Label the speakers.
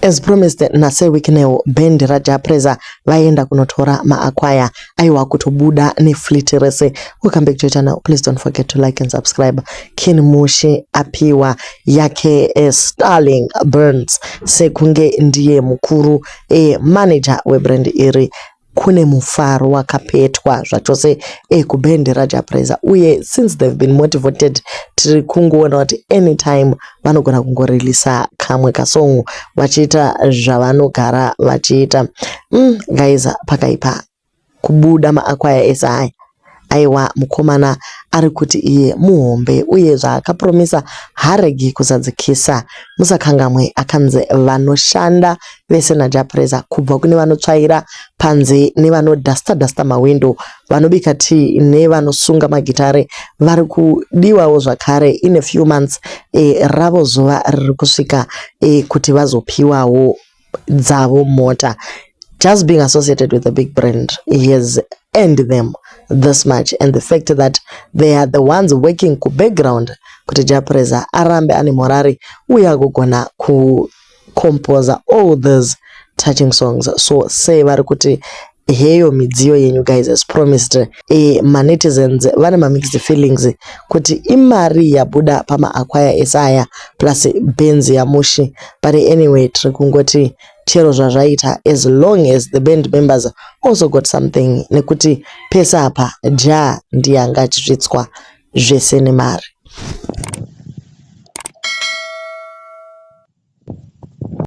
Speaker 1: as promised nase weekend band Raja Preza vaenda kunotora maAkwaya aiwa kutobuda neFleet rese. Welcome back to your channel. Please don't forget to like and subscribe. Ken Mushi apiwa yake Starling Burns sekunge ndiye mukuru manager webrand iri. Kune mufaro wakapetwa zvachose kuband Raja Preza uye since they've been motivated tiri kungoona kuti anytime vanogona kungoreleasa kamwe kasongo vachiita zvavanogara vachiita. Guys, pakaipa kubuda maAkwaya esai aiwa mukomana ari kuti iye muhombe uye zvaakapromisa haregi kuzadzikisa. Musakangamwe akanze vanoshanda vese naJa Preza kubva kune vanotsvaira panze nevanodasta mawindo vanobika tea nevanosunga magitare vari kudiwawo zvakare in a few months ravo zuva riri kusvika kuti vazopiwawo dzavo mota. Just being associated with a big brand, he has earned them this much, and the fact that they are the ones working ku background kuti JA Preza arambe ane morari uye agogona ku compose all these touching songs. So say vari kuti heyo midziyo yenyu guys as promised. Manetizens vane mixed feelings kuti imari yabuda pamaAkwaya esaya plus Benz ya Mushi, but anyway tiri kungoti chero zvazvaita as long as the band members also got something nekuti pesa apa JA ndiye anga achitsvitswa zvese nemari.